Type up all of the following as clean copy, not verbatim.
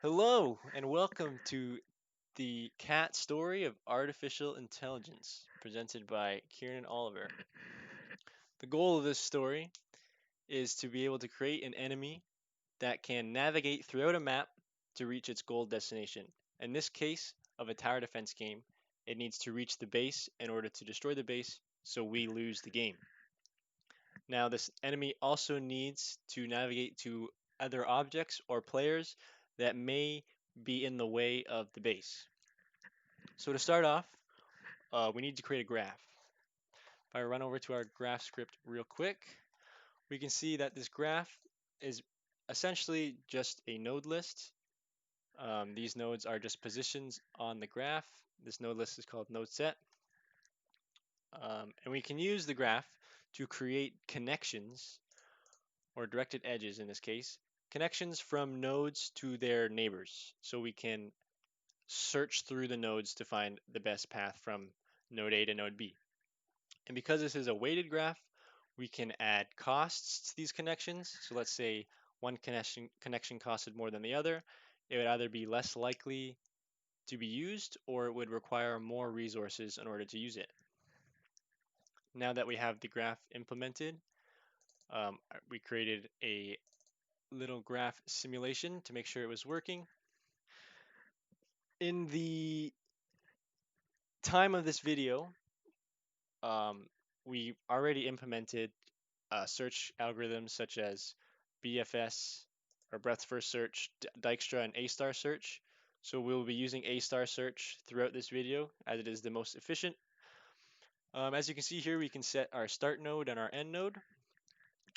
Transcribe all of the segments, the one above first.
Hello, and welcome to the cat story of artificial intelligence, presented by Kieran Oliver. The goal of this story is to be able to create an enemy that can navigate throughout a map to reach its goal destination. In this case of a tower defense game, it needs to reach the base in order to destroy the base, so we lose the game. Now, this enemy also needs to navigate to other objects or players that may be in the way of the base. So to start off, we need to create a graph. If I run over to our graph script real quick, we can see that this graph is essentially just a node list. These nodes are just positions on the graph. This node list is called node set. And we can use the graph to create connections, or directed edges in this case, connections from nodes to their neighbors. So we can search through the nodes to find the best path from node A to node B. And because this is a weighted graph, we can add costs to these connections. So let's say one connection costed more than the other. It would either be less likely to be used or it would require more resources in order to use it. Now that we have the graph implemented, we created a little graph simulation to make sure it was working. In the time of this video, um, we already implemented search algorithms such as BFS or breadth first search, Dijkstra, and A-star search. So we'll be using A-star search throughout this video as it is the most efficient. As you can see here, we can set our start node and our end node.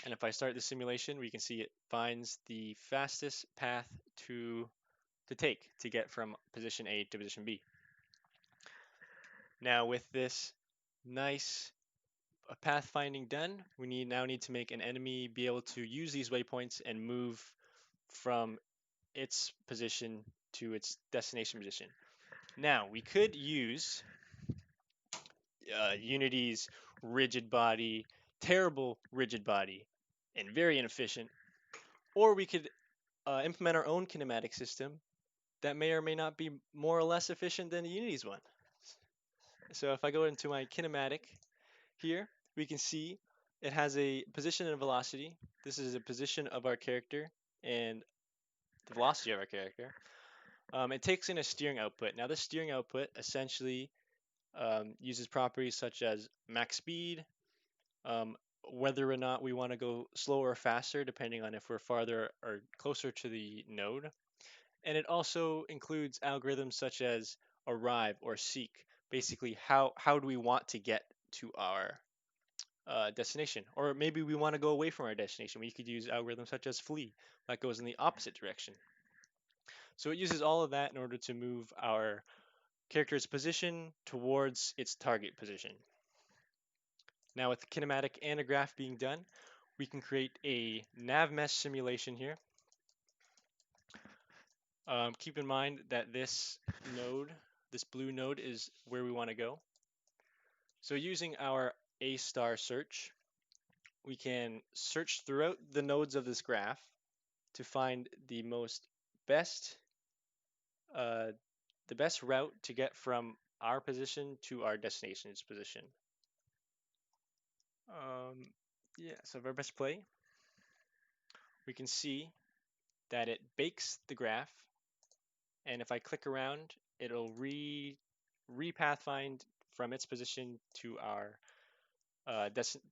And if I start the simulation, we can see it finds the fastest path to take to get from position A to position B. Now with this nice pathfinding done, we now need to make an enemy be able to use these waypoints and move from its position to its destination position. Now, we could use Unity's rigid body, terrible rigid body, and very inefficient, or we could implement our own kinematic system that may or may not be more or less efficient than the Unity's one. So if I go into my kinematic here, we can see it has a position and velocity. This is a position of our character and the velocity of our character. It takes in a steering output. Now, this steering output essentially uses properties such as max speed, um, whether or not we want to go slower or faster, depending on if we're farther or closer to the node. And it also includes algorithms such as arrive or seek. Basically, how do we want to get to our destination? Or maybe we want to go away from our destination. We could use algorithms such as flee, that goes in the opposite direction. So it uses all of that in order to move our character's position towards its target position. Now with the kinematic and a graph being done, we can create a nav mesh simulation here. Keep in mind that this node, this blue node, is where we want to go. So using our A-star search, we can search throughout the nodes of this graph to find best uh, the best route to get from our position to our destination's position. Yeah, so if I press play, we can see that it bakes the graph, and if I click around, it'll repathfind from its position to our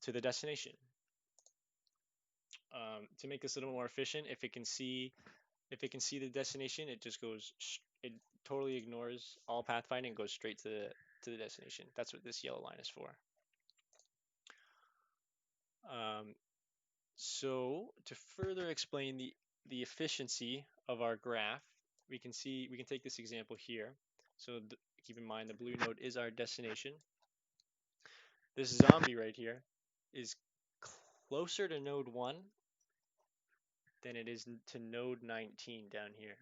to the destination. To make this a little more efficient, if it can see the destination, it just goes it totally ignores all pathfinding and goes straight to the destination. That's what this yellow line is for. Um, so to further explain the efficiency of our graph, we can take this example here. So keep in mind the blue node is our destination. This zombie right here is closer to node 1 than it is to node 19 down here.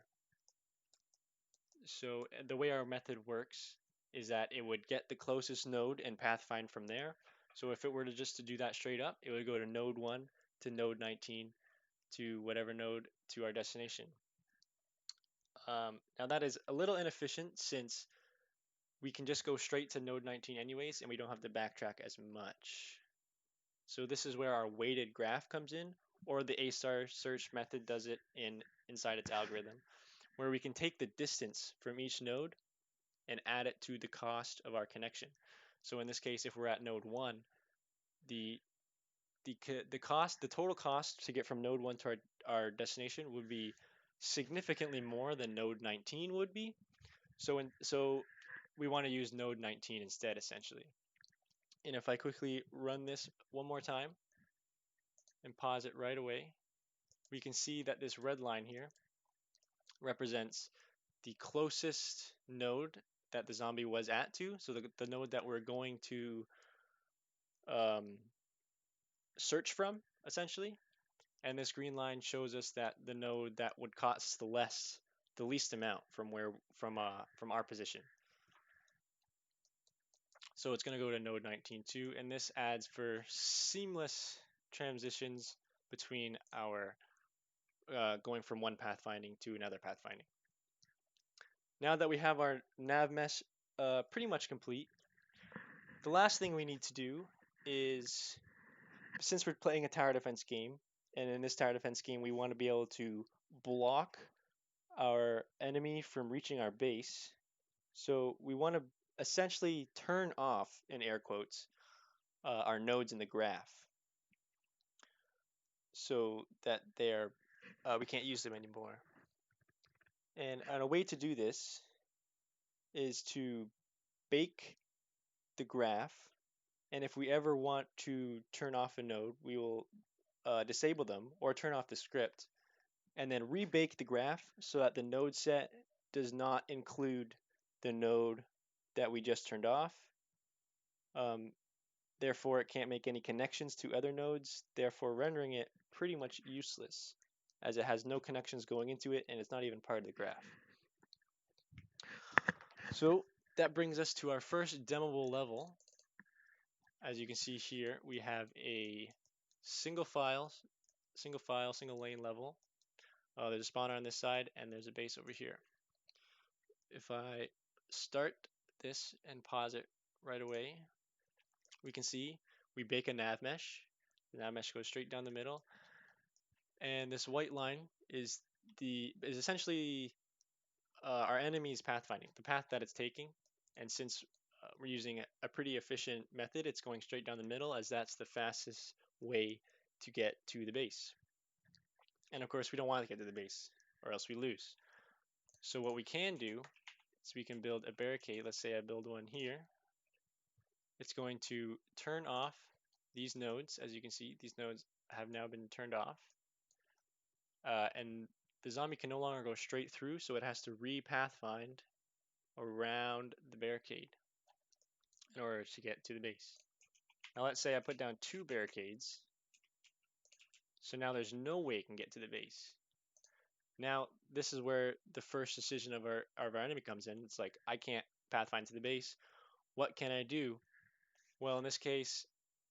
So the way our method works is that it would get the closest node and pathfind from there. So if it were to do that straight up, it would go to node 1 to node 19 to whatever node to our destination. Now that is a little inefficient since we can just go straight to node 19 anyways, and we don't have to backtrack as much. So this is where our weighted graph comes in, or the A-star search method does it inside its algorithm, where we can take the distance from each node and add it to the cost of our connection. So in this case, if we're at node 1, the the total cost to get from node 1 to our destination would be significantly more than node 19 would be. So we want to use node 19 instead, essentially. And if I quickly run this one more time and pause it right away, we can see that this red line here represents the closest node that the zombie was at to, so the node that we're going to um, search from, essentially. And this green line shows us that the node that would cost the least amount from our position. So it's going to go to node 19 too, and this adds for seamless transitions between our going from one pathfinding to another pathfinding. Now that we have our nav mesh pretty much complete, the last thing we need to do is, since we're playing a tower defense game, and in this tower defense game we want to be able to block our enemy from reaching our base, so we want to essentially turn off, in air quotes, our nodes in the graph so that we can't use them anymore. And a way to do this is to bake the graph, and if we ever want to turn off a node, we will disable them or turn off the script, and then rebake the graph so that the node set does not include the node that we just turned off. Um, Therefore, it can't make any connections to other nodes, therefore rendering it pretty much useless, as it has no connections going into it and it's not even part of the graph. So that brings us to our first demoable level. As you can see here, we have a single single lane level. There's a spawner on this side and there's a base over here. If I start this and pause it right away, we can see we bake a nav mesh. The nav mesh goes straight down the middle, and this white line is essentially our enemy's pathfinding, the path that it's taking. And since we're using a pretty efficient method, it's going straight down the middle, as that's the fastest way to get to the base. And of course, we don't want to get to the base, or else we lose. So what we can do is we can build a barricade. Let's say I build one here. It's going to turn off these nodes. As you can see, these nodes have now been turned off. And the zombie can no longer go straight through, so it has to re-pathfind around the barricade in order to get to the base. Now let's say I put down 2 barricades, so now there's no way it can get to the base. Now this is where the first decision of our enemy comes in. It's like, I can't pathfind to the base. What can I do? Well, in this case,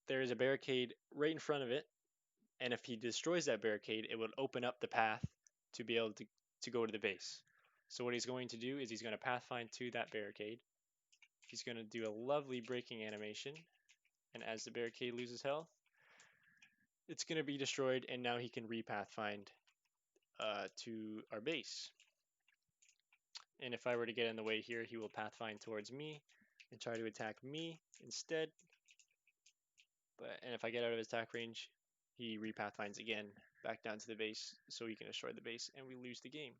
there is a barricade right in front of it, and if he destroys that barricade, it will open up the path to be able to go to the base. So what he's going to do is he's going to pathfind to that barricade. He's going to do a lovely breaking animation, and as the barricade loses health, it's going to be destroyed, and now he can re-pathfind to our base. And if I were to get in the way here, he will pathfind towards me and try to attack me instead. And if I get out of his attack range, he re-pathfinds again back down to the base, so he can destroy the base, and we lose the game.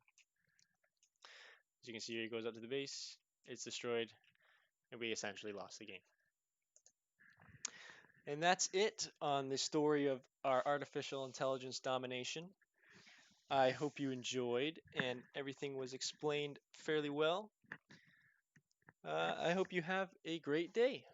As you can see here, he goes up to the base, it's destroyed, and we essentially lost the game. And that's it on the story of our artificial intelligence domination. I hope you enjoyed and everything was explained fairly well. I hope you have a great day.